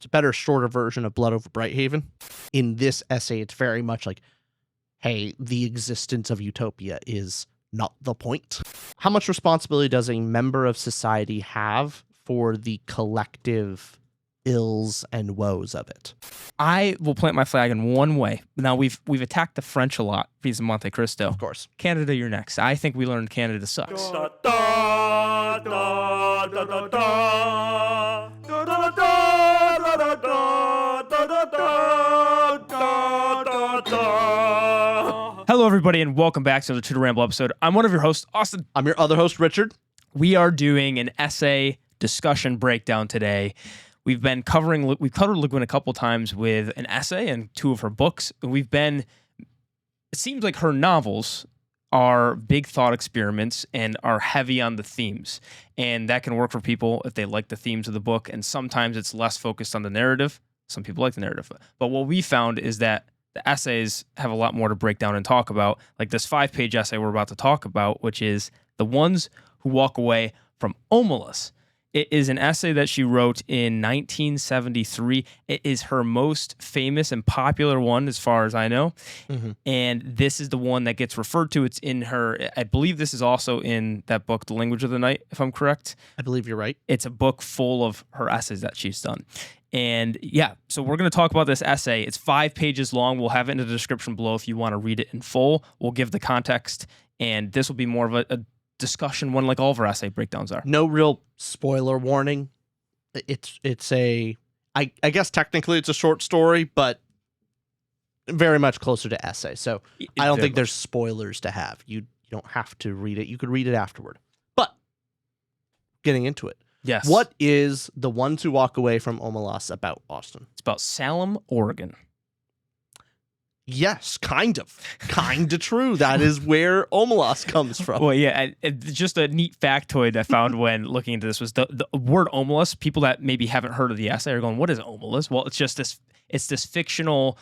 a better, shorter version of Blood over Brighthaven. In this essay, it's very much like, hey, the existence of utopia is not the point. How much responsibility does a member of society have for the collective ills and woes of it? I will plant my flag in one way. Now, we've attacked the French a lot vis-a Monte Cristo. Of course. Canada, you're next. I think we learned Canada sucks. Hello, everybody, and welcome back to another Ramble episode. I'm one of your hosts, Austin. I'm your other host, Richard. We are doing an essay discussion breakdown today. We've covered Le Guin a couple times with an essay and two of her books. It seems like her novels are big thought experiments and are heavy on the themes. And that can work for people if they like the themes of the book. And sometimes it's less focused on the narrative. Some people like the narrative. But what we found is that the essays have a lot more to break down and talk about. Like this 5-page essay we're about to talk about, which is The Ones Who Walk Away from Omelas. It is an essay that she wrote in 1973. It is her most famous and popular one, as far as I know. Mm-hmm. And this is the one that gets referred to. It's in her, I believe this is also in that book, The Language of the Night, if I'm correct. I believe you're right. It's a book full of her essays that she's done. And yeah, so we're going to talk about this essay. It's 5 pages long. We'll have it in the description below if you want to read it in full. We'll give the context, and this will be more of a discussion one like all of our essay breakdowns are. No real spoiler warning. I guess technically it's a short story, but very much closer to essay. So I don't think there's spoilers to have. You don't have to read it. You could read it afterward. But getting into it. Yes. What is The Ones Who Walk Away from Omelas about, Austin? It's about Salem, Oregon. Yes, kind of true. That is where Omelas comes from. Well, yeah, just a neat factoid I found when looking into this was the word Omelas. People that maybe haven't heard of the essay are going, "What is Omelas?" Well, it's just this fictional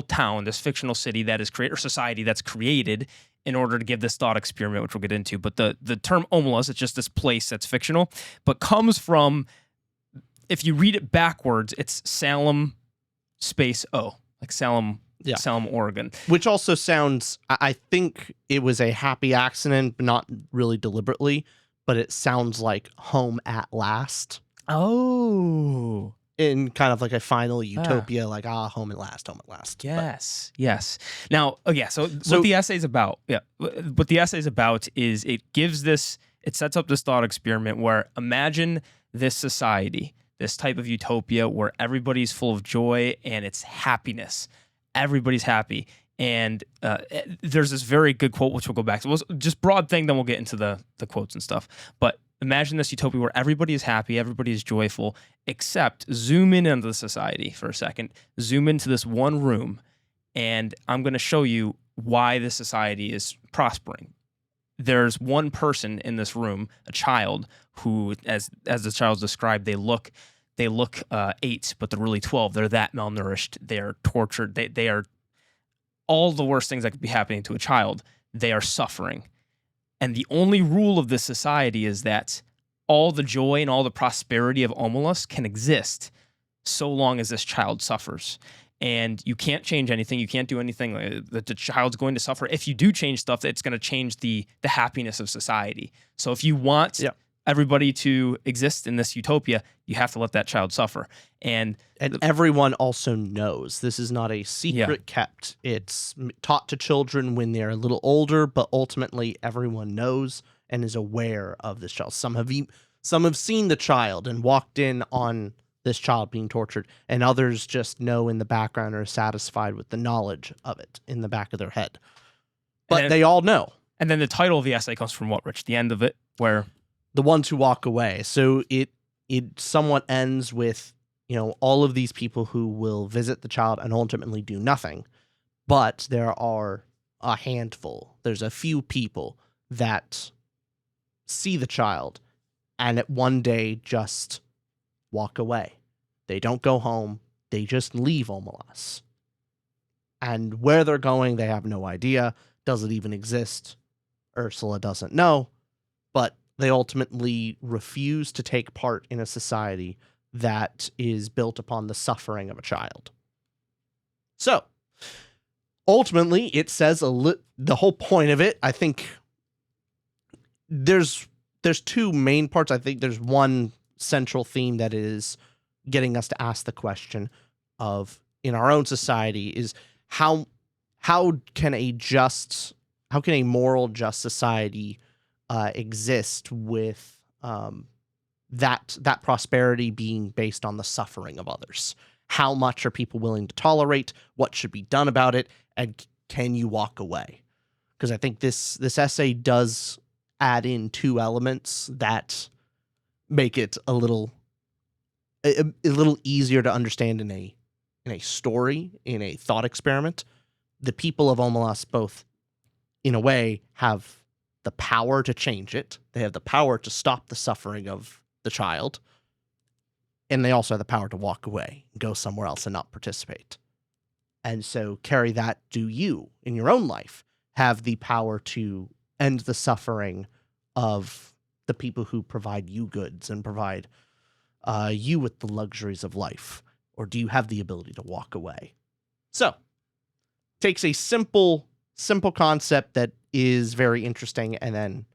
town, this fictional city that is created, or society that's created in order to give this thought experiment, which we'll get into. But the term Omelas, it's just this place that's fictional, but comes from, if you read it backwards, it's Salem space O. Like Salem, yeah. Salem, Oregon. Which also sounds, I think it was a happy accident, but not really deliberately, but it sounds like home at last. Oh. In kind of like a final utopia, like, home at last. Yes, yes. Now, so what the essay's about, what the essay's about is it sets up this thought experiment where imagine this society, this type of utopia where everybody's full of joy and it's happiness. Everybody's happy. And there's this very good quote, which we'll go back to. It was just broad thing, then we'll get into the quotes and stuff. But imagine this utopia where everybody is happy, everybody is joyful, except zoom in on the society for a second. Zoom into this one room, and I'm going to show you why this society is prospering. There's one person in this room, a child, who, as the child's described, they look 8, but they're really 12. They're that malnourished. They're tortured. They are all the worst things that could be happening to a child. They are suffering. And the only rule of this society is that all the joy and all the prosperity of Omelas can exist so long as this child suffers. And you can't change anything. You can't do anything. The child's going to suffer. If you do change stuff, it's going to change the happiness of society. So if you want everybody to exist in this utopia, you have to let that child suffer. And everyone also knows this is not a secret kept. It's taught to children when they're a little older, but ultimately everyone knows and is aware of this child. Some have seen the child and walked in on this child being tortured, and others just know in the background or are satisfied with the knowledge of it in the back of their head. But they all know. And then the title of the essay comes from what, Rich? The end of it, where The Ones Who Walk Away. So it somewhat ends with, all of these people who will visit the child and ultimately do nothing. But there are a handful. There's a few people that see the child and at one day just walk away. They don't go home. They just leave Omelas. And where they're going, they have no idea. Does it even exist? Ursula doesn't know. But they ultimately refuse to take part in a society that is built upon the suffering of a child. So, ultimately, it says the whole point of it, I think there's two main parts. I think there's one central theme that is getting us to ask the question of, in our own society, is how can a moral, just society exist with that prosperity being based on the suffering of others? How much are people willing to tolerate? What should be done about it? And can you walk away? Because I think this essay does add in two elements that make it a little easier to understand in a story, in a thought experiment. The people of Omelas both, in a way, have the power to change it. They have the power to stop the suffering of the child. And they also have the power to walk away, go somewhere else and not participate. And so carry that, do you, in your own life, have the power to end the suffering of the people who provide you goods and provide you with the luxuries of life? Or do you have the ability to walk away? So, takes a simple concept that is very interesting and then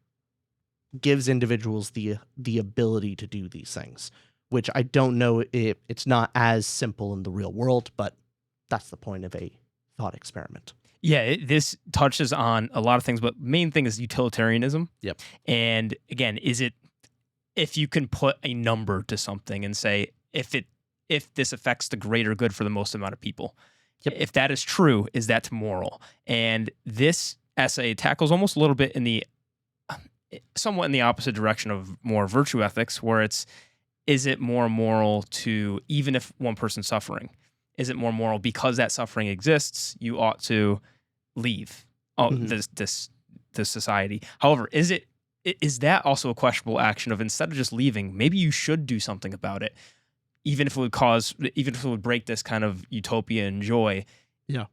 gives individuals the ability to do these things, which I don't know if it's not as simple in the real world, but that's the point of a thought experiment. Yeah, this touches on a lot of things, but main thing is utilitarianism. Yep. And again, if you can put a number to something and say, if this affects the greater good for the most amount of people, yep. If that is true, is that moral? And this essay tackles almost a little bit somewhat in the opposite direction of more virtue ethics, where is it more moral to, even if one person's suffering, is it more moral because that suffering exists, you ought to leave this society? However, is that also a questionable action of, instead of just leaving, maybe you should do something about it, even if it would break this kind of utopia and joy? Yeah.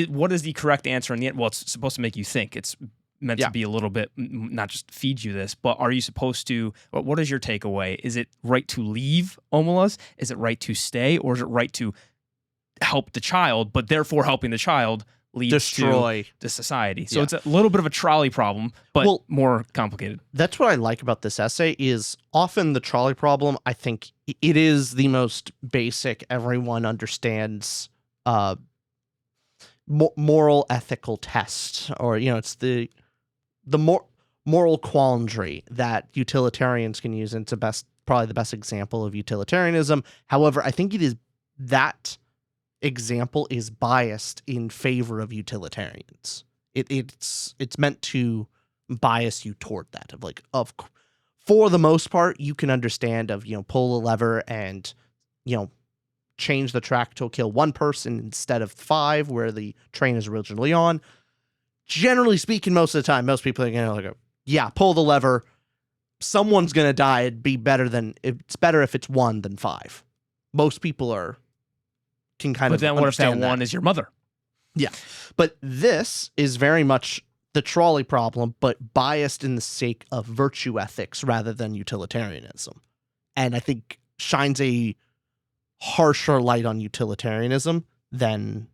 What is the correct answer in the end? Well, it's supposed to make you think. It's meant to be a little bit, not just feed you this, but are you supposed to, what is your takeaway? Is it right to leave Omelas? Is it right to stay? Or is it right to help the child, but therefore helping the child leads destroy to the society? So it's a little bit of a trolley problem, but more complicated. That's what I like about this essay, is often the trolley problem, I think it is the most basic, everyone understands moral ethical test, or it's the moral quandary that utilitarians can use, and it's probably the best example of utilitarianism. However, I think that example is biased in favor of utilitarians. It's meant to bias you toward that, for the most part, you can understand pull a lever and change the track to kill one person instead of 5 where the train is originally on. Generally speaking, most of the time, most people are going to go, yeah, pull the lever. Someone's going to die. It's better if it's 1 than 5. Most people can kind of understand that. But then what if that 1 is your mother? Yeah. But this is very much the trolley problem, but biased in the sake of virtue ethics rather than utilitarianism. And I think shines a harsher light on utilitarianism than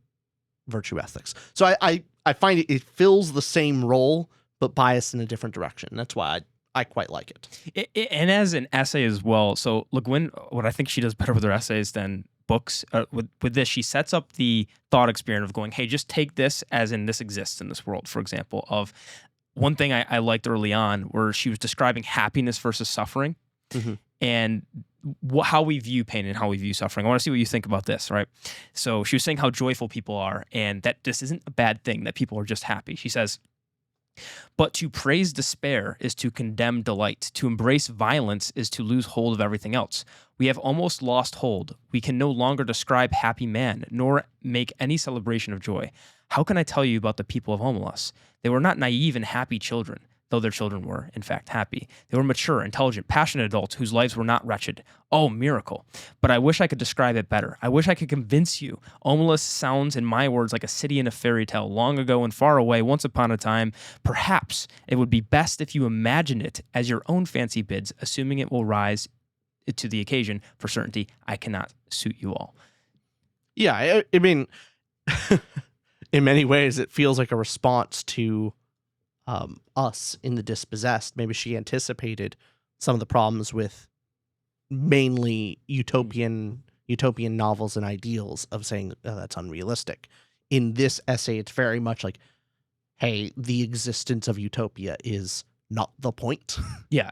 virtue ethics. So I find it fills the same role, but biased in a different direction. That's why I quite like it. And as an essay as well. So look, what I think she does better with her essays than books, with this, she sets up the thought experiment of going, hey, just take this as in this exists in this world, for example. Of one thing I liked early on, where she was describing happiness versus suffering, and how we view pain and how we view suffering. I want to see what you think about this, right? So she was saying how joyful people are, and that this isn't a bad thing, that people are just happy. She says, but to praise despair is to condemn delight. To embrace violence is to lose hold of everything else. We have almost lost hold. We can no longer describe happy man, nor make any celebration of joy. How can I tell you about the people of Omelas? They were not naive and happy children, though their children were, in fact, happy. They were mature, intelligent, passionate adults whose lives were not wretched. Oh, miracle. But I wish I could describe it better. I wish I could convince you. Omelas sounds, in my words, like a city in a fairy tale, long ago and far away, once upon a time. Perhaps it would be best if you imagined it as your own fancy bids, assuming it will rise to the occasion for certainty. I cannot suit you all. Yeah, I mean, in many ways, it feels like a response to us in The Dispossessed. Maybe she anticipated some of the problems with mainly utopian novels and ideals of saying, oh, that's unrealistic. In this essay, it's very much like, hey, the existence of utopia is not the point. Yeah,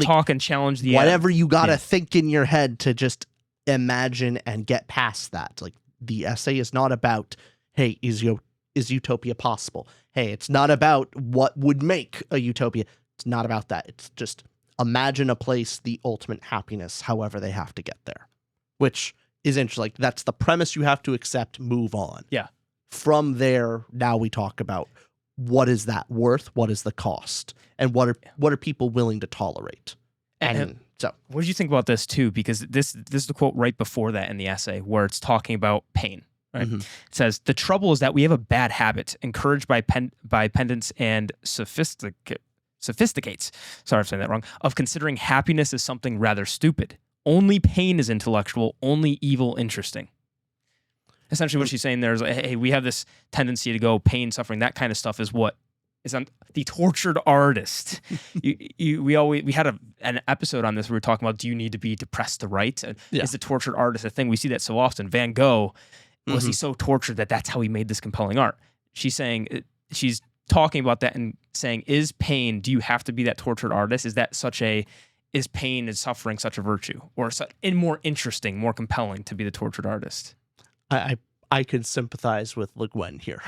talk and challenge the whatever you gotta think in your head to just imagine and get past that. Like, the essay is not about, hey, is utopia possible? Hey, it's not about what would make a utopia. It's not about that. It's just imagine a place, the ultimate happiness, however they have to get there, which is interesting. Like, that's the premise you have to accept, move on. Yeah. From there, now we talk about what is that worth? What is the cost? And what are people willing to tolerate? And so, what did you think about this too? Because this is the quote right before that in the essay where it's talking about pain. Right? Mm-hmm. It says, the trouble is that we have a bad habit encouraged by pedants and sophisticates, sorry if I'm saying that wrong, of considering happiness as something rather stupid. Only pain is intellectual, only evil interesting. Essentially what she's saying there is, like, hey, we have this tendency to go pain, suffering, that kind of stuff is what is on the tortured artist. We had an episode on this where we were talking about, do you need to be depressed to write? Is the tortured artist a thing? We see that so often. Van Gogh, was he so tortured that that's how he made this compelling art? She's saying, she's talking about that and saying, is pain, do you have to be that tortured artist? Is pain and suffering such a virtue? Or more interesting, more compelling to be the tortured artist? I could sympathize with Le Guin here.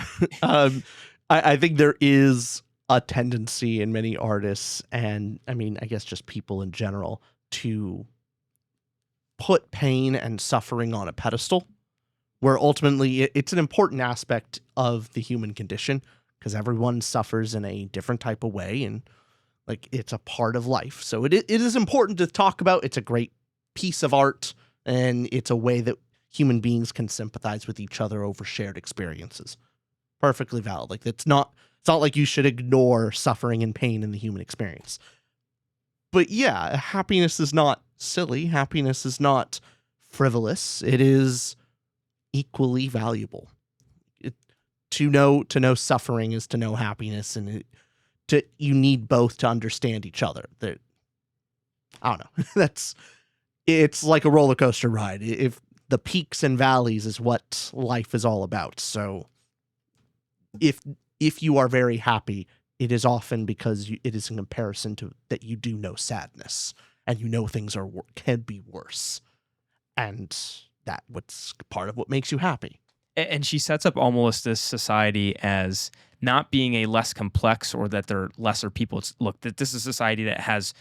I think there is a tendency in many artists, and I mean, I guess just people in general, to put pain and suffering on a pedestal, where ultimately it's an important aspect of the human condition, because everyone suffers in a different type of way, and like, it's a part of life. So it is important to talk about. It's a great piece of art, and it's a way that human beings can sympathize with each other over shared experiences. Perfectly valid. Like, it's not like you should ignore suffering and pain in the human experience. But yeah, happiness is not silly. Happiness is not frivolous. It is equally valuable. To know suffering is to know happiness, and you need both to understand each other. I don't know. It's like a roller coaster ride. If the peaks and valleys is what life is all about. So if you are very happy, it is often because it is in comparison to that you do know sadness, and you know things can be worse, and what's part of what makes you happy. And she sets up almost this society as not being a less complex or that they're lesser people. It's, look, that this is a society that has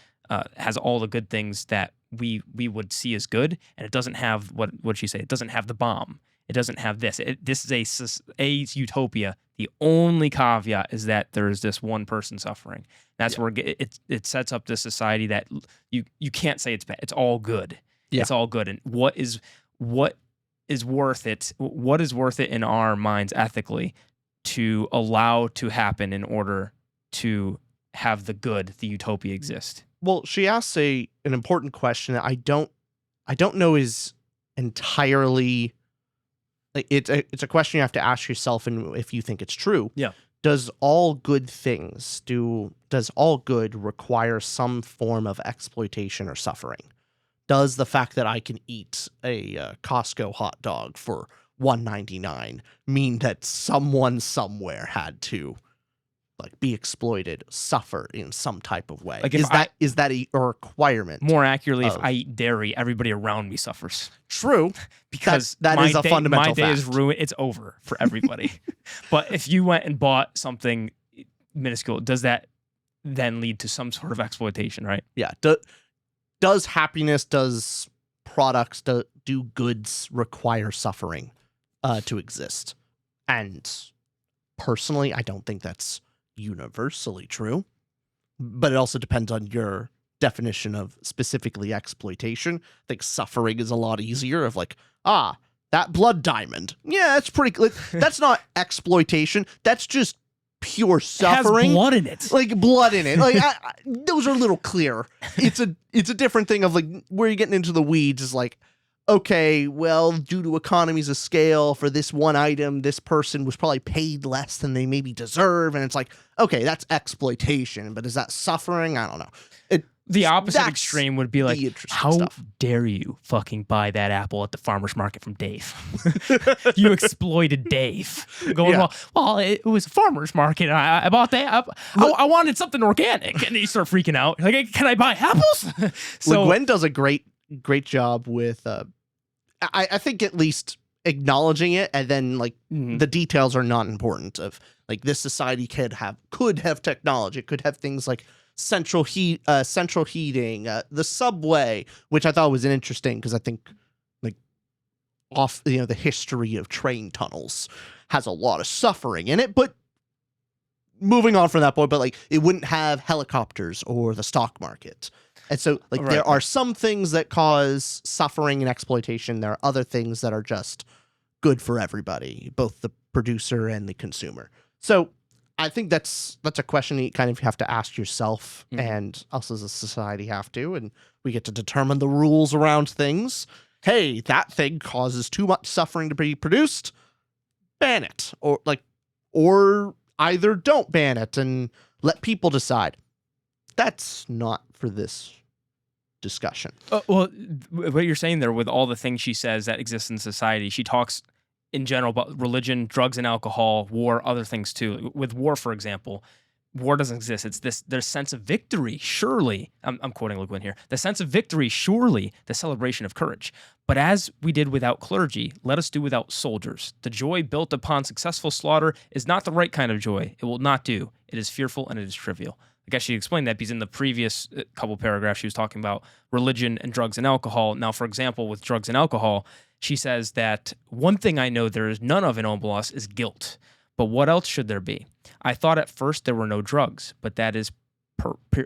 all the good things that we would see as good, and it doesn't have what she say. It doesn't have the bomb. It doesn't have this. This is a utopia. The only caveat is that there is this one person suffering. That's where it sets up this society that you can't say it's bad. It's all good. Yeah. It's all good. And what is worth it? What is worth it in our minds ethically to allow to happen in order to have the good, the utopia exist? Well, she asks an important question that I don't know is entirely. It's a question you have to ask yourself, and if you think it's true. Yeah. Does all good require some form of exploitation or suffering? Does the fact that I can eat a Costco hot dog for $1.99 mean that someone somewhere had to be exploited, suffer in some type of way? Like, is that a requirement? More accurately, if I eat dairy, everybody around me suffers. True, because that is a fundamental my day fact. Is ruined. It's over for everybody. But if you went and bought something minuscule, does that then lead to some sort of exploitation? Right? Yeah. Does happiness, does products, do goods require suffering to exist? And personally, I don't think that's universally true, but it also depends on your definition of specifically exploitation. I think suffering is a lot easier of that blood diamond. Yeah, that's pretty, that's not exploitation. That's just pure suffering. Has blood in it. Like blood in it. Like those are a little clear. It's a different thing of like where you're getting into the weeds is like, okay, well, due to economies of scale for this one item, this person was probably paid less than they maybe deserve. And it's like, okay, that's exploitation, but is that suffering? I don't know. The opposite extreme would be like, how stuff. dare you fucking buy that apple at the farmer's market from Dave? You exploited Dave. Going, well, it was a farmer's market. I bought that. I wanted something organic. And then you start freaking out. Like, can I buy apples? So Gwen does a great job with, I think at least acknowledging it, and then like the details are not important of like this society could have technology. It could have things like central heating, the subway, which I thought was interesting because I think like the history of train tunnels has a lot of suffering in it. But moving on from that point, but like it wouldn't have helicopters or the stock market. And so like there are some things that cause suffering and exploitation. There are other things that are just good for everybody, both the producer and the consumer. So I think that's a question you kind of have to ask yourself, and us as a society have to, and we get to determine the rules around things. Hey, that thing causes too much suffering to be produced. Ban it, or either don't ban it and let people decide. That's not for this discussion. Well, what you're saying there with all the things she says that exist in society, she talks in general about religion, drugs and alcohol, war, other things too. With war, for example, war doesn't exist. It's their sense of victory, surely. I'm quoting Le Guin here. The sense of victory, surely, the celebration of courage. But as we did without clergy, let us do without soldiers. The joy built upon successful slaughter is not the right kind of joy. It will not do. It is fearful and it is trivial. I guess she explained that because in the previous couple paragraphs, she was talking about religion and drugs and alcohol. Now, for example, with drugs and alcohol, she says that one thing I know there is none of in Omelas is guilt. But what else should there be? I thought at first there were no drugs, but that is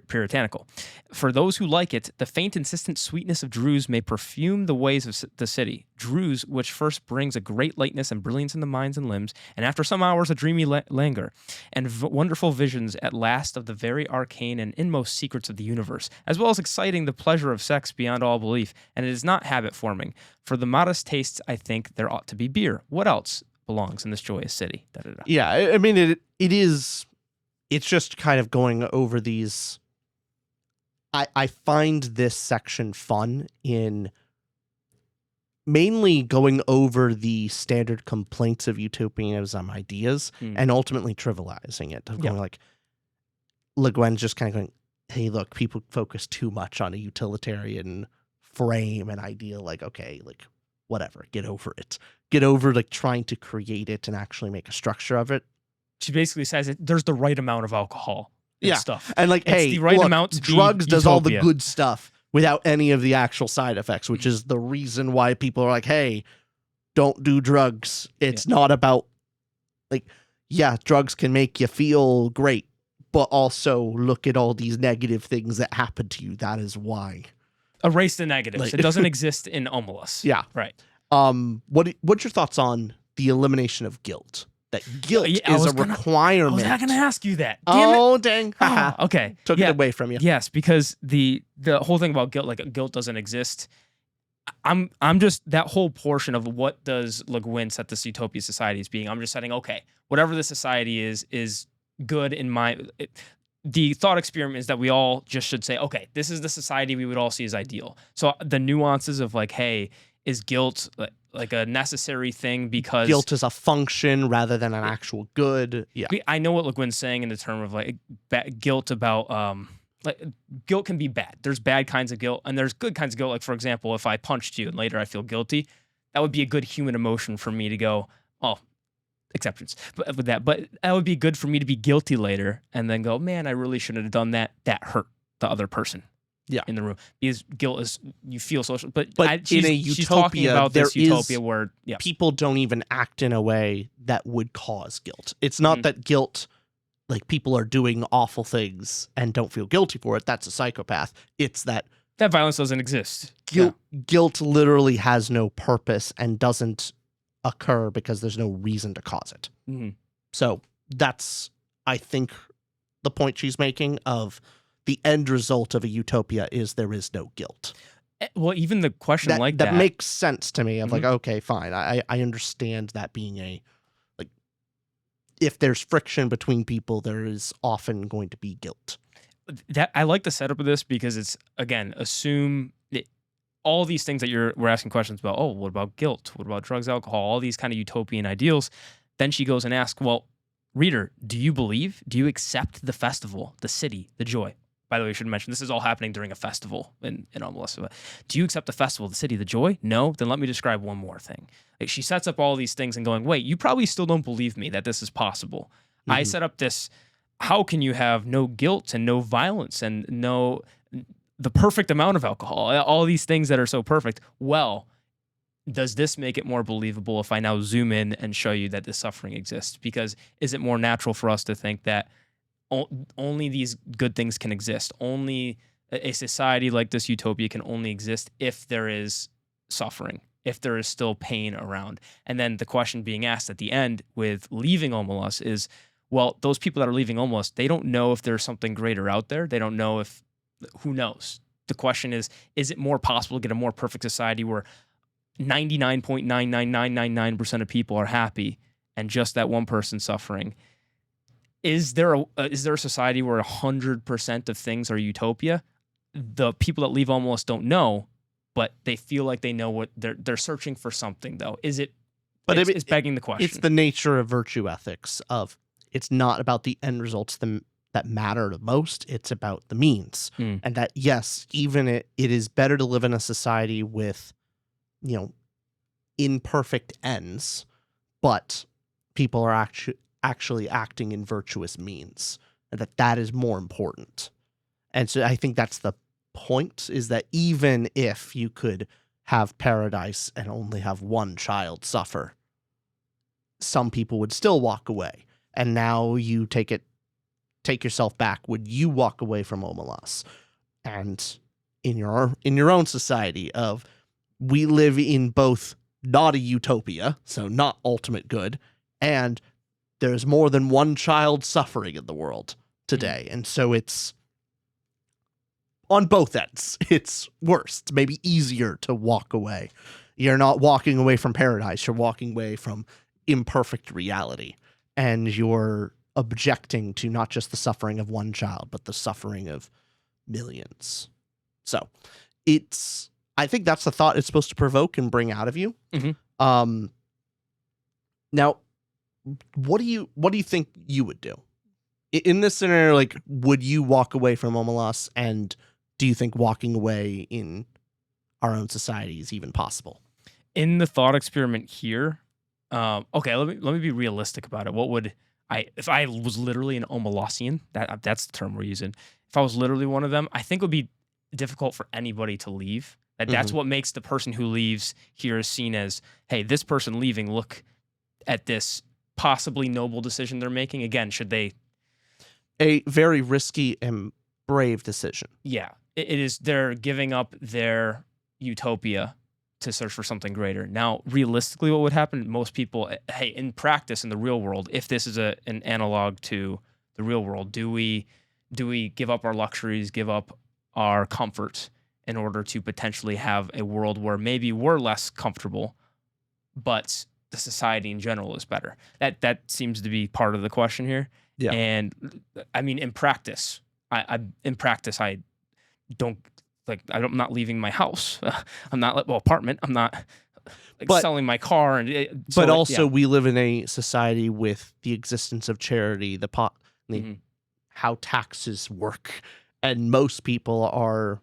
puritanical. For those who like it, the faint, insistent sweetness of Druse may perfume the ways of the city. Druse, which first brings a great lightness and brilliance in the minds and limbs, and after some hours a dreamy languor, and wonderful visions at last of the very arcane and inmost secrets of the universe, as well as exciting the pleasure of sex beyond all belief, and it is not habit-forming. For the modest tastes, I think there ought to be beer. What else belongs in this joyous city? Da-da-da. Yeah, I mean, it is... It's just kind of going over these. I find this section fun in mainly going over the standard complaints of utopianism ideas and ultimately trivializing it. Going like, Le Guin's just kind of going, hey, look, people focus too much on a utilitarian frame and idea. Like, okay, like whatever, get over it. Get over like trying to create it and actually make a structure of it. She basically says that there's the right amount of alcohol and stuff. And like, hey, the right amount to drugs be does all the utopia. good stuff without any of the actual side effects, which is the reason why people are like, hey, don't do drugs. It's not about like, drugs can make you feel great, but also look at all these negative things that happen to you. That is why. Erase the negatives. Like, it doesn't exist in Omelas. Yeah. Right. What's your thoughts on the elimination of guilt? That guilt is a requirement. I was not going to ask you that. Dang. Okay. Took it away from you. Yes, because the whole thing about guilt, like guilt doesn't exist. I'm just that whole portion of what does Le Guin set this utopia society as being. I'm just setting, okay, whatever the society is good in my. The thought experiment is that we all just should say, okay, this is the society we would all see as ideal. So the nuances of like, hey, is guilt like a necessary thing because guilt is a function rather than an actual good. Yeah, I know what Le Guin's saying in the term of like guilt about like guilt can be bad. There's bad kinds of guilt and there's good kinds of guilt. Like for example, if I punched you and later I feel guilty, that would be a good human emotion for me to go, oh, exceptions but with that. But that would be good for me to be guilty later and then go, man, I really shouldn't have done that. That hurt the other person. Yeah, in the room because guilt is you feel social, but in a utopia, she's talking about this utopia where people don't even act in a way that would cause guilt. It's not that guilt, like people are doing awful things and don't feel guilty for it. That's a psychopath. It's that violence doesn't exist. Guilt literally has no purpose and doesn't occur because there's no reason to cause it. So that's I think the point she's making of the end result of a utopia is there is no guilt. Well, even the question that makes sense to me of like, okay, fine. I understand that being like, if there's friction between people, there is often going to be guilt. That I like the setup of this because it's, again, assume that all these things that we're asking questions about. Oh, what about guilt? What about drugs, alcohol? All these kind of utopian ideals. Then she goes and asks, well, reader, do you believe? Do you accept the festival, the city, the joy? By the way, I should mention this is all happening during a festival in Omelas. Do you accept the festival, the city, the joy? No? Then let me describe one more thing. Like, she sets up all these things and going, wait, you probably still don't believe me that this is possible. I set up this, how can you have no guilt and no violence and the perfect amount of alcohol, all these things that are so perfect? Well, does this make it more believable if I now zoom in and show you that this suffering exists? Because is it more natural for us to think that only these good things can exist? Only a society like this utopia can only exist if there is suffering, if there is still pain around. And then the question being asked at the end with leaving Omelas is, well, those people that are leaving Omelas, they don't know if there's something greater out there. They don't know if, who knows? The question is it more possible to get a more perfect society where 99.99999% of people are happy and just that one person suffering? Is there a society where 100% of things are utopia? The people that leave Omelas don't know, but they feel like they know what they're searching for something, though. Is it? But it's begging the question. It's the nature of virtue ethics of it's not about the end results that matter the most. It's about the means, and that yes, even it is better to live in a society with, imperfect ends, but people are actually acting in virtuous means, and that is more important. And so I think that's the point, is that even if you could have paradise and only have one child suffer, some people would still walk away. And now you take yourself back. Would you walk away from Omelas? And in your own society of, we live in both not a utopia, so not ultimate good, and there's more than one child suffering in the world today. And so it's on both ends. It's worse. It's maybe easier to walk away. You're not walking away from paradise. You're walking away from imperfect reality. And you're objecting to not just the suffering of one child, but the suffering of millions. So I think that's the thought it's supposed to provoke and bring out of you. Now, what do you think you would do in this scenario? Like, would you walk away from Omelas, and do you think walking away in our own society is even possible? In the thought experiment here, okay, let me be realistic about it. What would if I was literally an Omelasian, that's the term we're using. If I was literally one of them, I think it would be difficult for anybody to leave. That's what makes the person who leaves here seen as, hey, this person leaving, look at this possibly noble decision they're making. Again, should they? A very risky and brave decision. Yeah, it is. They're giving up their utopia to search for something greater. Now, realistically, what would happen? Most people, hey, in practice, in the real world, if this is an analog to the real world, do we give up our luxuries, give up our comfort in order to potentially have a world where maybe we're less comfortable, but the society in general is better? That seems to be part of the question here. Yeah. And I mean, in practice, I don't, like, I'm not leaving my house. I'm not, apartment. I'm not selling my car. But also, we live in a society with the existence of charity, how taxes work, and most people are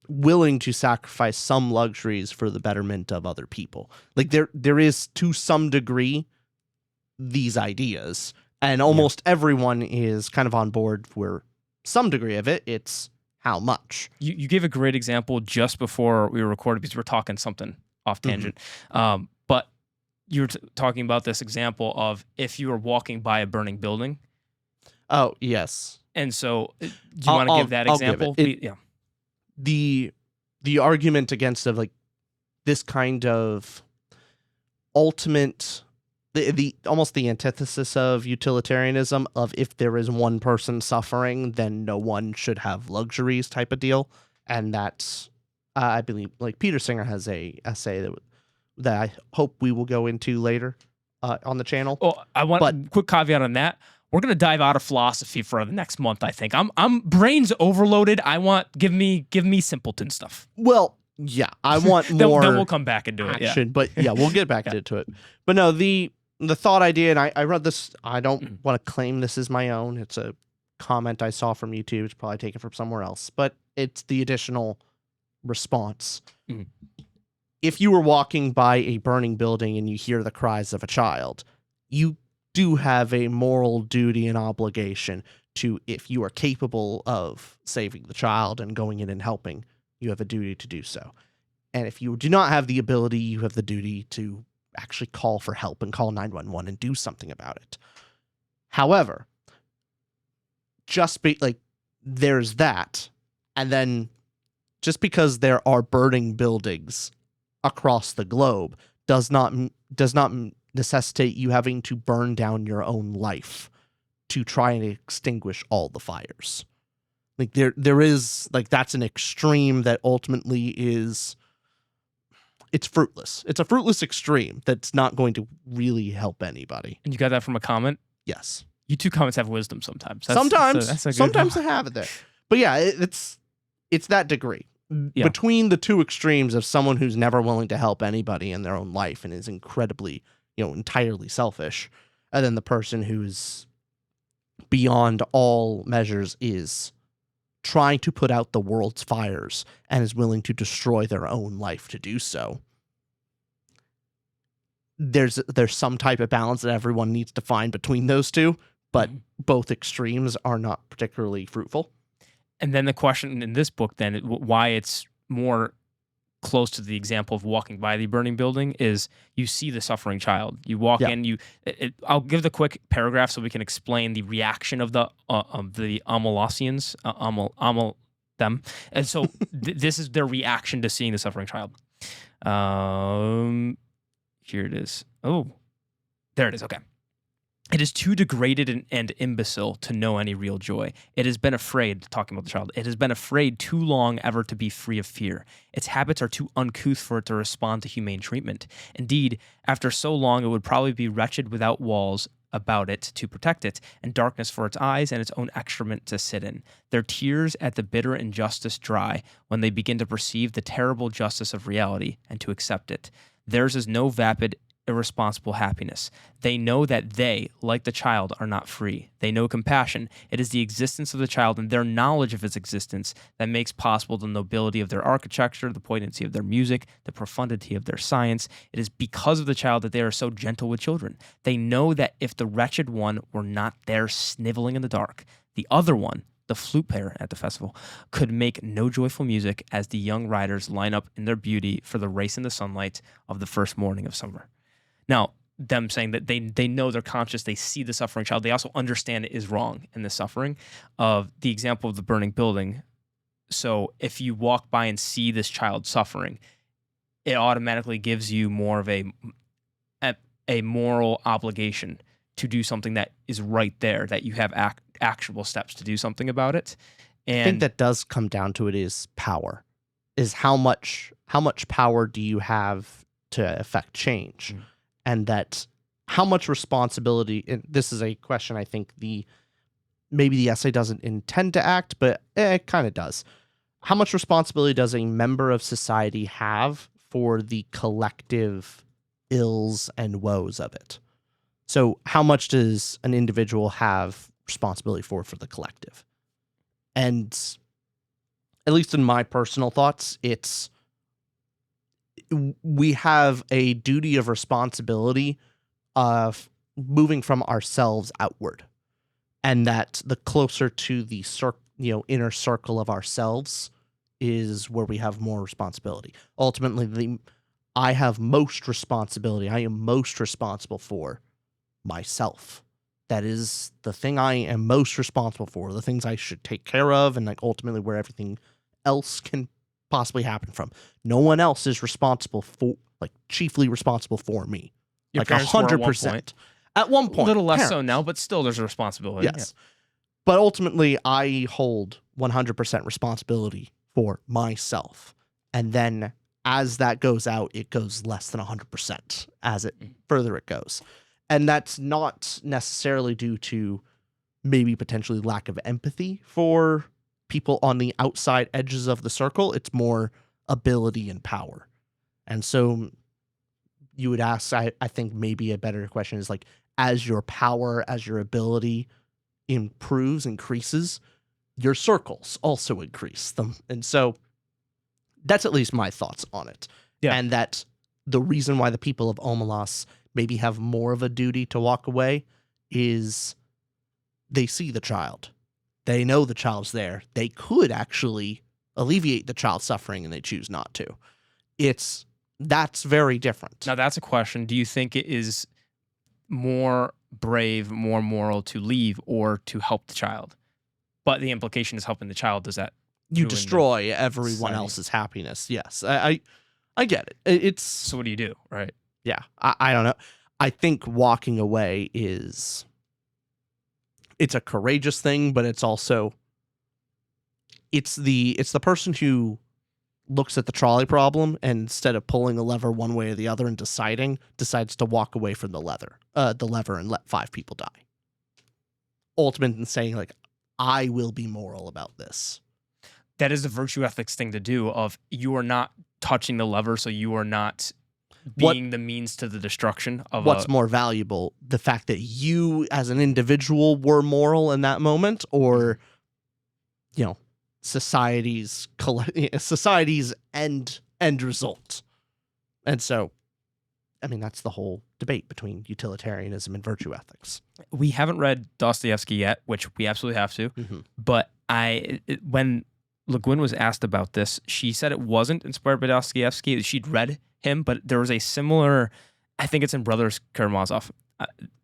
willing to sacrifice some luxuries for the betterment of other people. Like, there is, to some degree, these ideas, and almost everyone is kind of on board for some degree of it. It's how much. You gave a great example just before we were recording, because we're talking something off tangent. But you were talking about this example of if you were walking by a burning building. Oh, yes. And so do you want to give that example? Yeah. The argument against of like this kind of ultimate the almost the antithesis of utilitarianism of if there is one person suffering, then no one should have luxuries type of deal. And that's I believe like Peter Singer has a essay that I hope we will go into later on the channel. Oh, I want a quick caveat on that. We're gonna dive out of philosophy for the next month. I think I'm brains overloaded. I want give me simpleton stuff. Well, yeah, I want more. Then we'll come back and do action, it. Yeah. But yeah, we'll get back into it. But no, the thought idea, and I read this. I don't want to claim this is my own. It's a comment I saw from YouTube. It's probably taken from somewhere else, but it's the additional response. Mm-hmm. If you were walking by a burning building and you hear the cries of a child, you do have a moral duty and obligation to, if you are capable of saving the child and going in and helping, you have a duty to do so. And if you do not have the ability, you have the duty to actually call for help and call 911 and do something about it. However, there's that, and then just because there are burning buildings across the globe does not necessitate you having to burn down your own life to try and extinguish all the fires. Like there is like that's an extreme that ultimately is it's fruitless. It's a fruitless extreme that's not going to really help anybody. And you got that from a comment? Yes. You two comments have wisdom sometimes. Sometimes they have it there. But yeah, it's that degree. Yeah. Between the two extremes of someone who's never willing to help anybody in their own life and is incredibly, entirely selfish, and then the person who's beyond all measures is trying to put out the world's fires and is willing to destroy their own life to do so. There's some type of balance that everyone needs to find between those two, but both extremes are not particularly fruitful. And then the question in this book, then, why it's more close to the example of walking by the burning building is you see the suffering child. You walk in, I'll give the quick paragraph so we can explain the reaction of the Omelasians, them. And so this is their reaction to seeing the suffering child. Here it is. Oh, there it is. Okay. It is too degraded and imbecile to know any real joy. It has been afraid, talking about the child, it has been afraid too long ever to be free of fear. Its habits are too uncouth for it to respond to humane treatment. Indeed, after so long, it would probably be wretched without walls about it to protect it, and darkness for its eyes and its own excrement to sit in. Their tears at the bitter injustice dry when they begin to perceive the terrible justice of reality and to accept it. Theirs is no vapid, irresponsible happiness. They know that they, like the child, are not free. They know compassion. It is the existence of the child and their knowledge of its existence that makes possible the nobility of their architecture, the poignancy of their music, the profundity of their science. It is because of the child that they are so gentle with children. They know that if the wretched one were not there sniveling in the dark, the other one, the flute player at the festival, could make no joyful music as the young riders line up in their beauty for the race in the sunlight of the first morning of summer. Now, them saying that they know, they're conscious, they see the suffering child, they also understand it is wrong in the suffering of the example of the burning building. So if you walk by and see this child suffering, it automatically gives you more of a moral obligation to do something that is right there, that you have actionable steps to do something about it. And I think that does come down to it is power. Is how much power do you have to affect change? And that how much responsibility, and this is a question I think maybe the essay doesn't intend to act, but it kind of does. How much responsibility does a member of society have for the collective ills and woes of it? So how much does an individual have responsibility for the collective? And at least in my personal thoughts, we have a duty of responsibility of moving from ourselves outward, and that the closer to the inner circle of ourselves is where we have more responsibility. Ultimately, I have most responsibility. I am most responsible for myself. That is the thing I am most responsible for, the things I should take care of, and like ultimately where everything else can possibly happen from. No one else is responsible for, chiefly responsible for me. Your like parents were at one 100%. point. At one A point, little less so parents. now, but still there's a responsibility. Yes. But ultimately, I hold 100% responsibility for myself. And then as that goes out, it goes less than 100% as it further it goes. And that's not necessarily due to maybe potentially lack of empathy for people on the outside edges of the circle. It's more ability and power. And so you would ask, I think maybe a better question is like, as your power, as your ability increases, your circles also increase them. And so that's at least my thoughts on it. Yeah. And that the reason why the people of Omelas maybe have more of a duty to walk away is they see the child. They know the child's there. They could actually alleviate the child's suffering and they choose not to. That's very different. Now that's a question. Do you think it is more brave, more moral to leave or to help the child? But the implication is helping the child. Does that You ruin destroy everyone society? else's happiness. Yes, I get it. It's So what do you do, right? yeah. I don't know. I think walking away it's a courageous thing, but it's also it's the person who looks at the trolley problem and instead of pulling a lever one way or the other and decides to walk away from the lever and let 5 people die. Ultimate in saying like, I will be moral about this. That is the virtue ethics thing to do of you are not touching the lever, so you are not being the means to the destruction of what's more valuable, the fact that you as an individual were moral in that moment, or society's end result. And so I mean, that's the whole debate between utilitarianism and virtue ethics. We haven't read Dostoevsky yet, which we absolutely have to. Mm-hmm. But when Le Guin was asked about this, she said it wasn't inspired by Dostoevsky. She'd read him, but there was a similar, I think it's in Brothers Karamazov.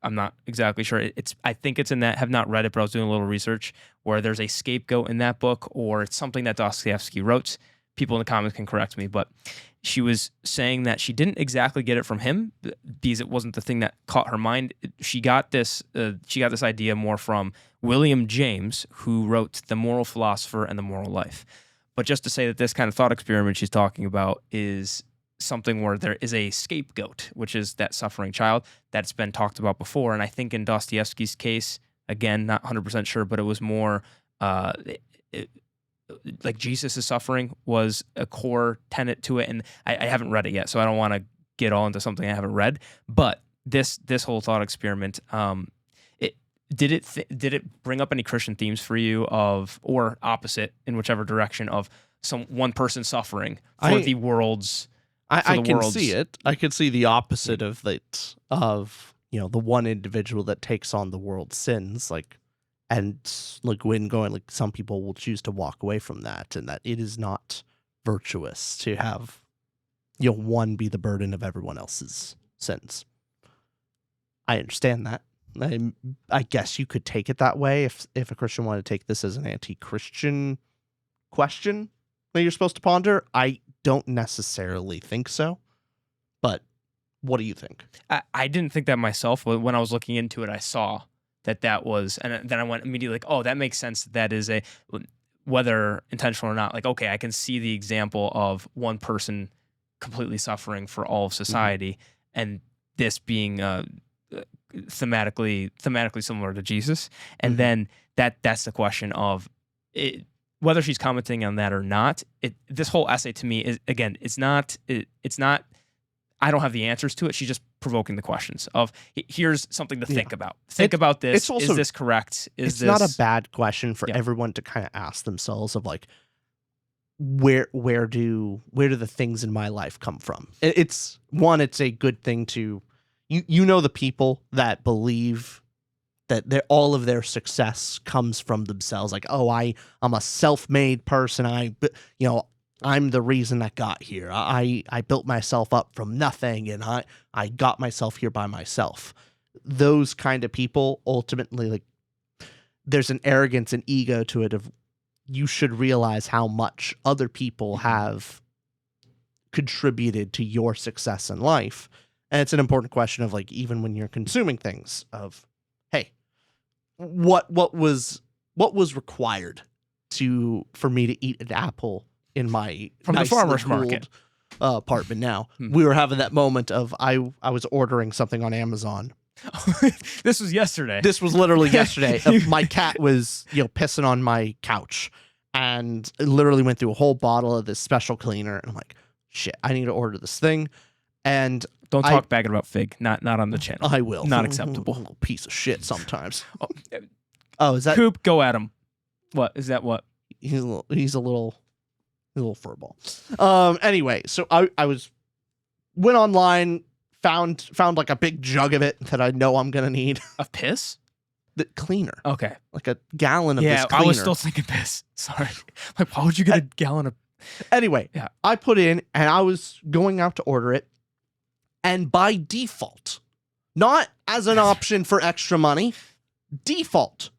I'm not exactly sure. I think it's in that. Have not read it, but I was doing a little research where there's a scapegoat in that book, or it's something that Dostoevsky wrote. People in the comments can correct me, but she was saying that she didn't exactly get it from him because it wasn't the thing that caught her mind. She got this idea more from William James, who wrote The Moral Philosopher and The Moral Life. But just to say that this kind of thought experiment she's talking about is something where there is a scapegoat, which is that suffering child that's been talked about before. And I think in Dostoevsky's case, again, not 100% sure, but it was more like Jesus' suffering was a core tenet to it. And I haven't read it yet, so I don't want to get all into something I haven't read. But this whole thought experiment, did it bring up any Christian themes for you or opposite in whichever direction of one person suffering for the world's? I can see it. I could see the opposite of that, of the one individual that takes on the world's sins, and like Guin going, like, some people will choose to walk away from that, and that it is not virtuous to have one be the burden of everyone else's sins. I understand that. I guess you could take it that way if a Christian wanted to take this as an anti-Christian question that you're supposed to ponder. I don't necessarily think so, but what do you think? I didn't think that myself. When I was looking into it, I saw that was, and then I went immediately like, oh, that makes sense. That is whether intentional or not, like, okay, I can see the example of one person completely suffering for all of society, and this being thematically similar to Jesus. And then that's the question of it, whether she's commenting on that or not. This whole essay to me is, again, it's not. I don't have the answers to it. She's just provoking the questions of, here's something to think about. Think about this. It's also, is this correct? It's not a bad question for everyone to kind of ask themselves of, like, where do the things in my life come from? It's a good thing to, the people that believe that all of their success comes from themselves. Like, oh, I'm a self-made person. I'm the reason I got here. I built myself up from nothing, and I got myself here by myself. Those kind of people, ultimately, like, there's an arrogance and ego to it of, you should realize how much other people have contributed to your success in life. And it's an important question of like, even when you're consuming things of, hey, what was required for me to eat an apple in my From the nicely farmer's cooled market apartment now. We were having that moment of I was ordering something on Amazon. This was yesterday. This was literally yesterday. My cat was, pissing on my couch, and it literally went through a whole bottle of this special cleaner. And I'm like, shit, I need to order this thing. And don't talk bad about Fig. Not on the channel. I will. Not acceptable. Little piece of shit sometimes. Oh, is that Coop? Go at him. What is that? What? He's a little furball. Anyway, so I went online, found like a big jug of it that I know I'm gonna need. Of piss? The cleaner. Okay. Like a gallon of this cleaner. I was still thinking piss. Sorry. Like, why would you get a gallon of... Anyway, yeah. I put in, and I was going out to order it, and by default, not as an option for extra money, default,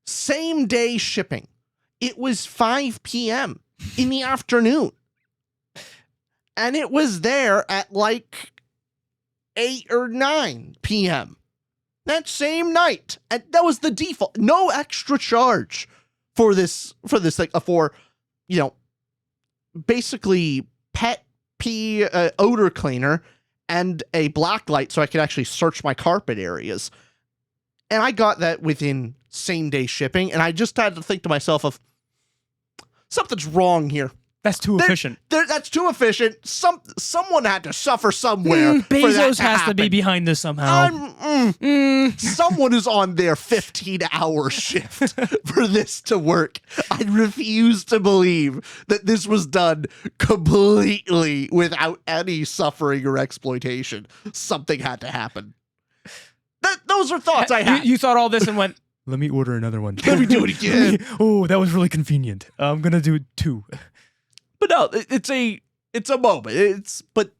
same day shipping. It was 5 p.m. in the afternoon. And it was there at like 8 or 9 p.m. that same night. And that was the default. No extra charge for this like for, basically pet pee odor cleaner and a black light so I could actually search my carpet areas. And I got that within same day shipping. And I just had to think to myself of, something's wrong here. That's too efficient. That's too efficient. Someone had to suffer somewhere. Bezos has to be behind this somehow. Someone is on their 15-hour shift for this to work. I refuse to believe that this was done completely without any suffering or exploitation. Something had to happen. Those are thoughts I had. You thought all this and went, let me order another one. Let me do it again. Oh, that was really convenient. I'm going to do 2. But no, it's a moment. But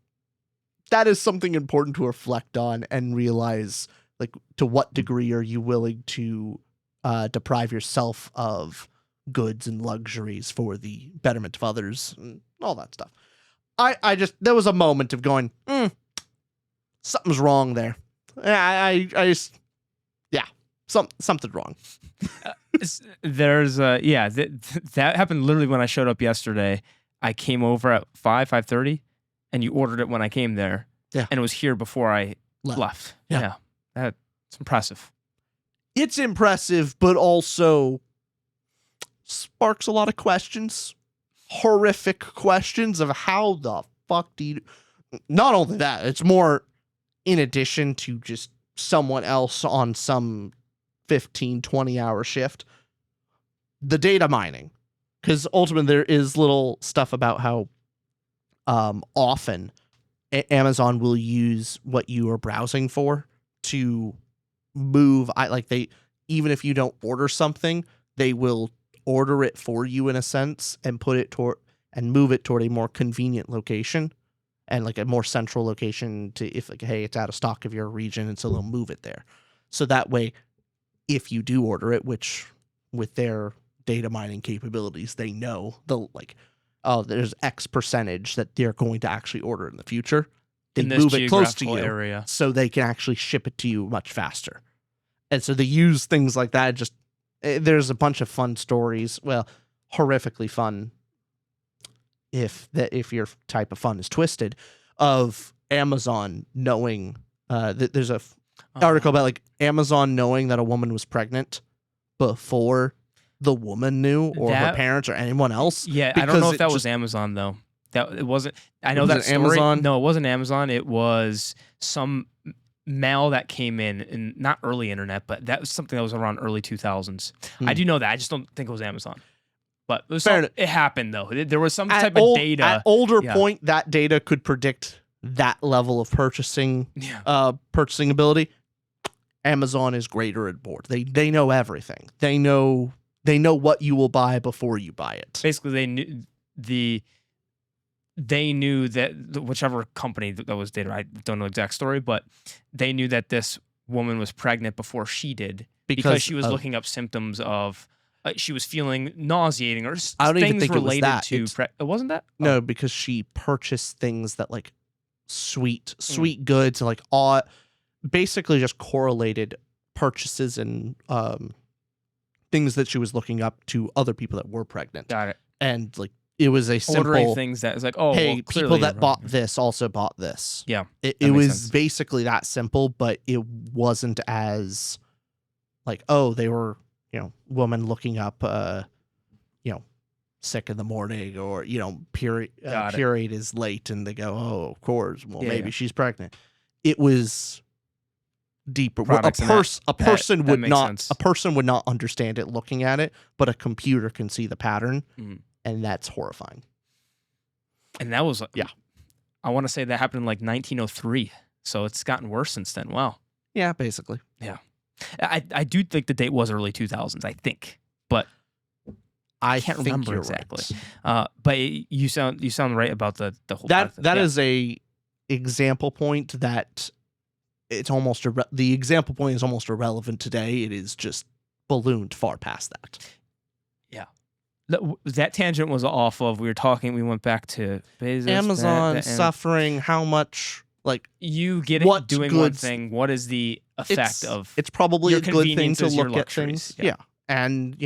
that is something important to reflect on and realize, like, to what degree are you willing to deprive yourself of goods and luxuries for the betterment of others and all that stuff. There was a moment of going, something's wrong there. Something's wrong. There's that happened literally when I showed up yesterday. I came over at 5:30, and you ordered it when I came there. Yeah. And it was here before I left. Yeah. That's impressive. It's impressive, but also sparks a lot of questions. Horrific questions of how the fuck do you... Not only that, it's more in addition to just someone else on some 15, 20-hour shift. The data mining. Because ultimately there is little stuff about how often Amazon will use what you are browsing for to move. Even if you don't order something, they will order it for you in a sense and move it toward a more convenient location and like a more central location to if like, hey, it's out of stock of your region, and so they'll move it there. So that way, if you do order it, which with their data mining capabilities, they know there's X percentage that they're going to actually order in the future. They move it close to you area, so they can actually ship it to you much faster. And so they use things like that. There's a bunch of fun stories. Well, horrifically fun. If your type of fun is twisted, of Amazon knowing there's a article about like Amazon knowing that a woman was pregnant before the woman knew, or her parents, or anyone else. Yeah, I don't know if that was Amazon though. That it wasn't. I know that story. Amazon. No, it wasn't Amazon. It was some mail that came in not early internet, but that was something that was around early 2000s. I do know that. I just don't think it was Amazon. But it happened though. There was some type of data. At older point, that data could predict that level of purchasing ability. Amazon is greater at board. They know everything. They know what you will buy before you buy it. Basically, they knew that whichever company that was data, I don't know the exact story, but they knew that this woman was pregnant before she did because she was looking up symptoms of she was feeling nauseating or I don't things even think related it was that. to. It wasn't that? No, because she purchased things that like sweet goods, like all basically just correlated purchases and things that she was looking up to other people that were pregnant. Got it. And like it was a simple ordering things that is like, oh, hey, well, people that bought this also bought this. Yeah, it was basically that simple, but it wasn't as like, oh, they were, woman looking up sick in the morning, or period is late, and they go, oh, of course, well, maybe she's pregnant. It was deeper. A person would not understand it looking at it, but a computer can see the pattern, and that's horrifying. And that was I want to say that happened in like 1903, so it's gotten worse since then. Wow. Yeah, basically. Yeah, I do think the date was early 2000s. I think, but I can't remember exactly. Right. But you sound right about the whole that is a example point that it's almost the example point is almost irrelevant today. It is just ballooned far past that. Yeah. That tangent was off of, we went back to Bezos, Amazon suffering, how much, like, you get it doing one thing, what is the effect of it's probably a good thing to look at things. Yeah. And,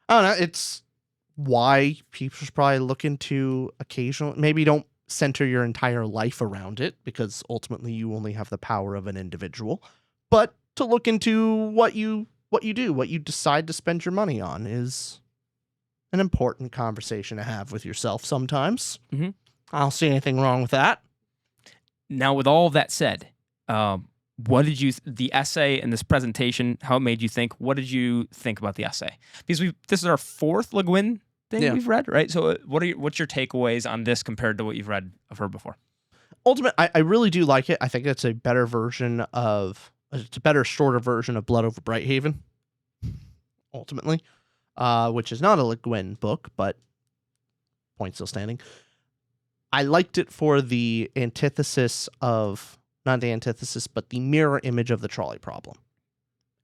I don't know, it's why people should probably look into occasional, maybe don't center your entire life around it, because ultimately you only have the power of an individual, but to look into what you do, what you decide to spend your money on is an important conversation to have with yourself sometimes. Mm-hmm. I don't see anything wrong with that. Now, with all of that said, what did the essay and this presentation, how it made you think? What did you think about the essay? Because this is our fourth Le Guin thing we've read, right? So what's your takeaways on this compared to what you've read of her before? Ultimately, I really do like it. I think it's a better shorter version of Blood Over Brighthaven, ultimately, which is not a Le Guin book, but point still standing. I liked it for the antithesis of, not the antithesis, but the mirror image of the trolley problem.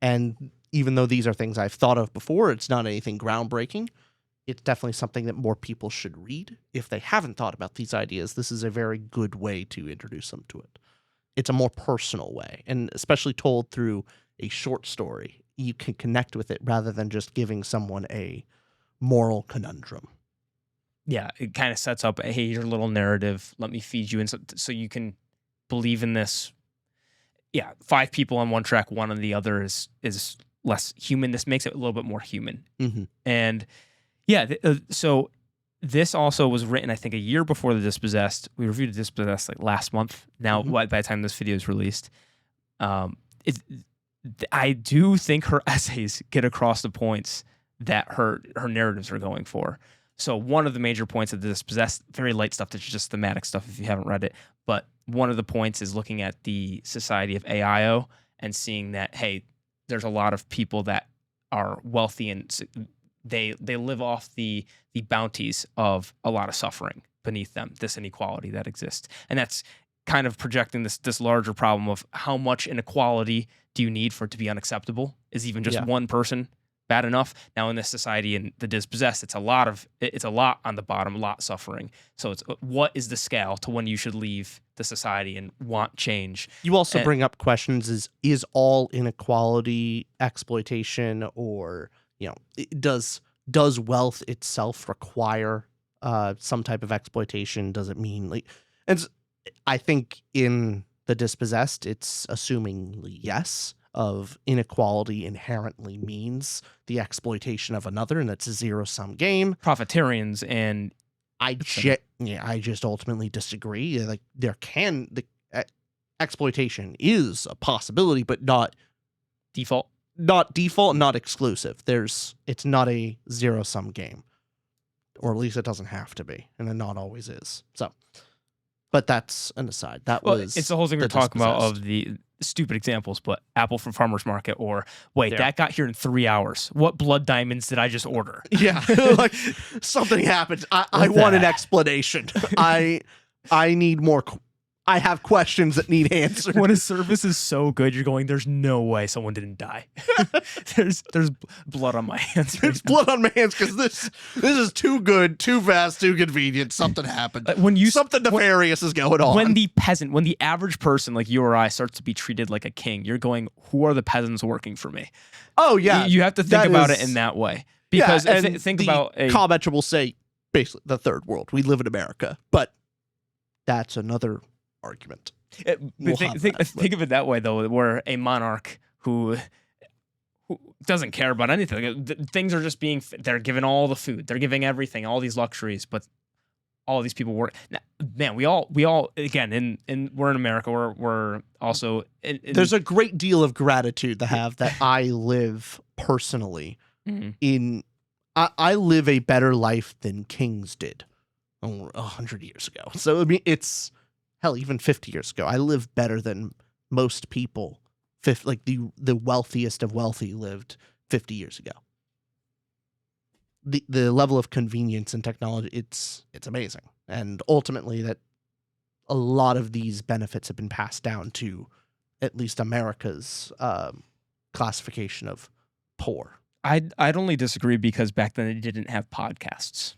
And even though these are things I've thought of before, it's not anything groundbreaking. It's definitely something that more people should read. If they haven't thought about these ideas, this is a very good way to introduce them to it. It's a more personal way, and especially told through a short story, you can connect with it rather than just giving someone a moral conundrum. Yeah, it kind of sets up, hey, your little narrative, let me feed you, and so you can believe in this. Yeah, 5 people on one track, one on the other is less human. This makes it a little bit more human. Mm-hmm. And yeah, so this also was written, I think, a year before The Dispossessed. We reviewed The Dispossessed like last month. Now, by the time this video is released, I do think her essays get across the points that her narratives are going for. So one of the major points of The Dispossessed, very light stuff, that's just thematic stuff if you haven't read it, but one of the points is looking at the society of AIO and seeing that, hey, there's a lot of people that are wealthy and they live off the bounties of a lot of suffering beneath them, this inequality that exists. And that's kind of projecting this larger problem of how much inequality do you need for it to be unacceptable? Is even just one person bad enough? Now in this society in The Dispossessed, it's a lot on the bottom, a lot suffering. So it's what is the scale to when you should leave the society and want change? You also bring up questions: is all inequality exploitation, or does wealth itself require some type of exploitation? Does it mean and I think in The Dispossessed, it's assumingly yes. Of inequality inherently means the exploitation of another, and that's a zero-sum game. Profiteerians, and I just ultimately disagree. Like exploitation is a possibility, but not default, not exclusive. It's not a zero-sum game, or at least it doesn't have to be, and it not always is. So, but that's an aside. It's the whole thing we're talking about of the stupid examples, but apple from farmer's market, or that got here in 3 hours. What blood diamonds did I just order? Yeah, like something happened. I want an explanation. I need more. I have questions that need answered. When a service is so good, you're going, there's no way someone didn't die. there's blood on my hands. There's blood on my hands because this is too good, too fast, too convenient. Something happened. Something nefarious is going on. When the average person like you or I starts to be treated like a king, you're going, who are the peasants working for me? Oh, yeah. You have to think about it in that way. Because think about a commenter will say, basically, the third world. We live in America. But that's another argument. Think of it that way, though. We're a monarch who doesn't care about anything. Things are just they're giving all the food, they're giving everything, all these luxuries, but all these people work. Now, man, we all again, we're in America. We're also there's a great deal of gratitude to have that I live personally in. I live a better life than kings did 100 years ago. So I mean, it's. Hell, even 50 years ago, I live better than most people. Like the wealthiest of wealthy lived 50 years ago. The level of convenience and technology, it's amazing. And ultimately, that a lot of these benefits have been passed down to at least America's classification of poor. I'd only disagree because back then they didn't have podcasts.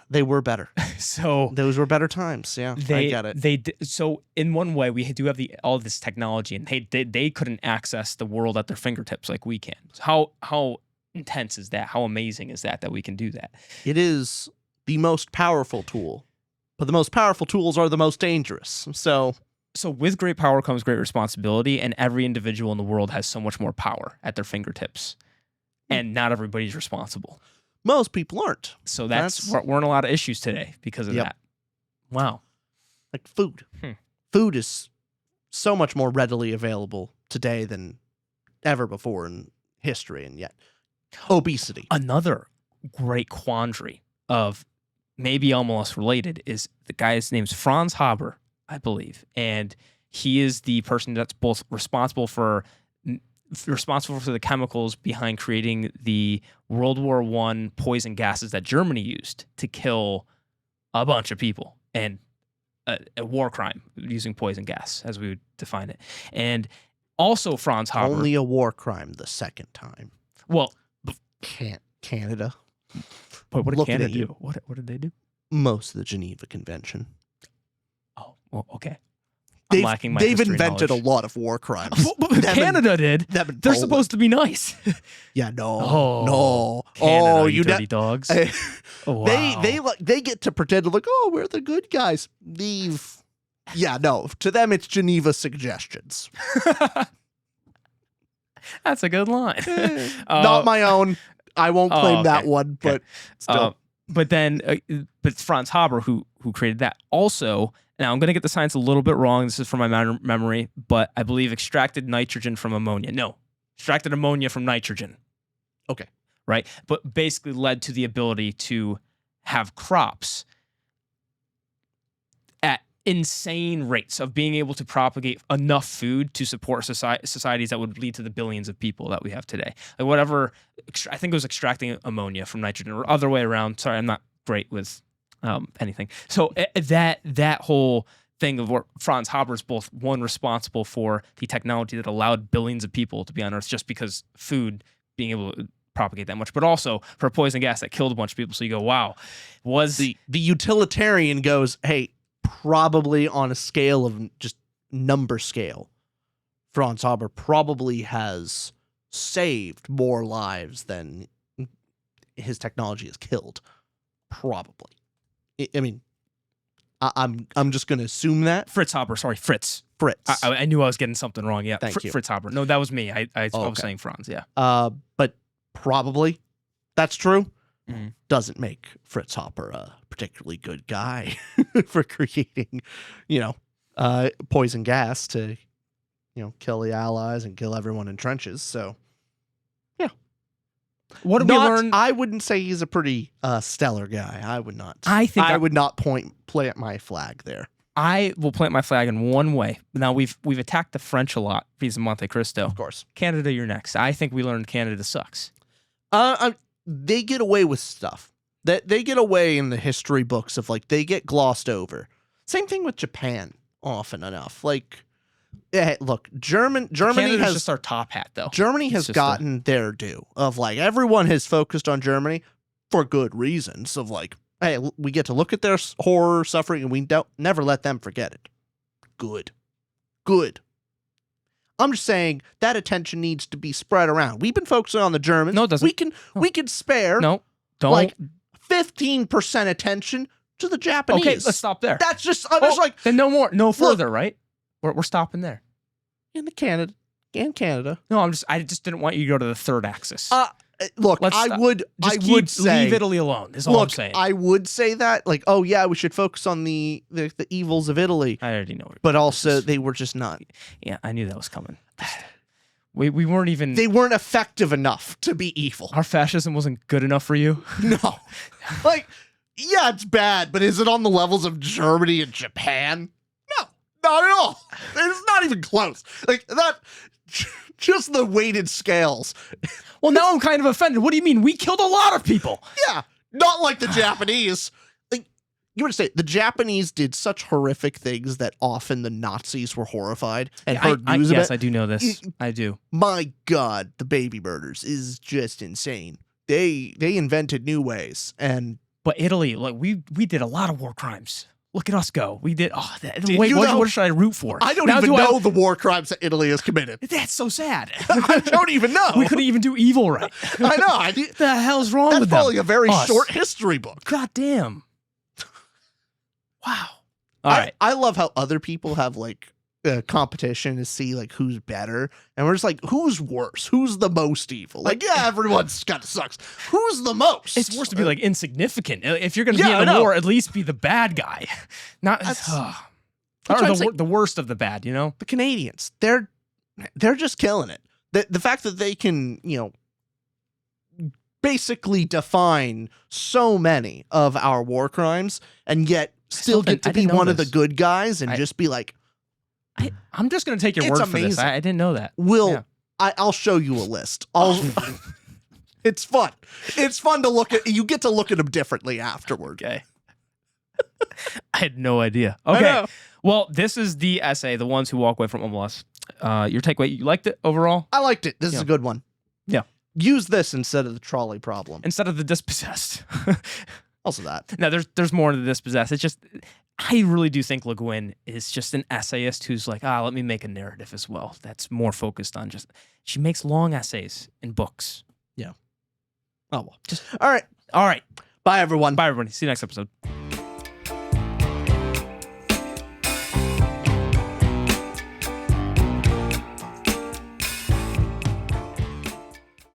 They were better. So those were better times. Yeah, I get it. So in one way, we do have all this technology, and they couldn't access the world at their fingertips like we can. How intense is that? How amazing is that we can do that? It is the most powerful tool, but the most powerful tools are the most dangerous. So with great power comes great responsibility, and every individual in the world has so much more power at their fingertips, and not everybody's responsible. Most people aren't. So we're in a lot of issues today because of that. Wow. Like food. Food is so much more readily available today than ever before in history, and yet obesity. Another great quandary of maybe almost related is the guy's name's Franz Haber, I believe, and he is the person that's both responsible for the chemicals behind creating the World War I poison gases that Germany used to kill a bunch of people, and a war crime using poison gas, as we would define it. And also Franz Haber. Only a war crime the second time. Well, Canada. What did Canada do? What did they do? Most of the Geneva Convention. Oh, well, okay. They've invented a lot of war crimes. Canada did. They're supposed to be nice. Yeah, no. Canada, you dirty dogs. Wow. They get to pretend like, oh, we're the good guys. Yeah, no. To them, it's Geneva suggestions. That's a good line. Not my own. I won't claim that one, but still. But Franz Haber, who created that, also. Now, I'm going to get the science a little bit wrong. This is from my memory, but I believe extracted nitrogen from ammonia. No, extracted ammonia from nitrogen. Okay. Right? But basically led to the ability to have crops at insane rates of being able to propagate enough food to support societies that would lead to the billions of people that we have today. Like whatever, I think it was extracting ammonia from nitrogen or other way around. Sorry, I'm not great with anything. So that whole thing of where Franz Haber is both one responsible for the technology that allowed billions of people to be on Earth just because food being able to propagate that much, but also for a poison gas that killed a bunch of people. So you go, wow, was the utilitarian goes, hey, probably on a scale of just number scale, Franz Haber probably has saved more lives than his technology has killed. Probably. I mean, I'm just going to assume that. Fritz Haber. Sorry, Fritz. Fritz. I knew I was getting something wrong. Yeah, Thank you. Fritz Haber. No, that was me. I was saying Franz, yeah. But probably that's true. Mm-hmm. Doesn't make Fritz Haber a particularly good guy for creating, poison gas to, kill the Allies and kill everyone in trenches. So, yeah. What did we learn? I wouldn't say he's a pretty stellar guy. I would not. I would not plant my flag there. I will plant my flag in one way. Now we've attacked the French a lot vis-a Monte Cristo. Of course. Canada, you're next. I think we learned Canada sucks. They get away with stuff that they get away in the history books of they get glossed over. Same thing with Japan. Often enough, like, look, Germany Canada's has just our top hat, though. Germany has gotten their due of like everyone has focused on Germany for good reasons of like, hey, we get to look at their horror suffering and we don't never let them forget it. Good. I'm just saying that attention needs to be spread around. We've been focusing on the Germans. No, it doesn't. We can spare don't like 15% attention to the Japanese. Okay, let's stop there. That's just I'm just like then no further, right? We're stopping there. in Canada. No, I just didn't want you to go to the third axis. Look, Let's I stop. would say leave Italy alone. Is all I'm saying. I would say that, like, oh yeah, we should focus on the evils of Italy. I already know. But also, they were just not. Yeah, I knew that was coming. We weren't even. They weren't effective enough to be evil. Our fascism wasn't good enough for you. No, like, yeah, it's bad, but is it on the levels of Germany and Japan? No, not at all. It's not even close. Like that. Just the weighted scales. Well, now I'm kind of offended. What do you mean? We killed a lot of people. Yeah, not like the Japanese. Like you were to say, the Japanese did such horrific things that often the Nazis were horrified and heard news of it. Yes, I do know this. I do. My God, the baby murders is just insane. They invented new ways, but Italy, like we did a lot of war crimes. Look at us go. We did. Oh, what should I root for? I don't even know the war crimes that Italy has committed. That's so sad. I don't even know. We couldn't even do evil right. I know. What the hell's wrong with them? That's probably a very short history book. God damn. Wow. All right. I love how other people have like competition to see like who's better, and we're just like, who's worse? Who's the most evil? Like, yeah, everyone's kind of sucks. Who's the most? It's worse to be like insignificant. If you're going to be in a war, at least be the bad guy, not the worst of the bad. You know, the Canadians, they're just killing it. The fact that they can, basically define so many of our war crimes and yet still get to be one of the good guys and just be like, I'm just going to take your word for this. I didn't know that. I'll show you a list. It's fun. It's fun to look at. You get to look at them differently afterward. Okay. I had no idea. Okay. Well, this is the essay, The Ones Who Walk Away from Omelas. Your takeaway, you liked it overall? I liked it. This is a good one. Yeah. Use this instead of the trolley problem. Instead of the dispossessed. Also that. No, there's more to the dispossessed. It's just, I really do think Le Guin is just an essayist who's like, let me make a narrative as well. That's more focused on she makes long essays in books. Yeah. Oh, well. All right. All right. Bye, everyone. Bye, everyone. See you next episode.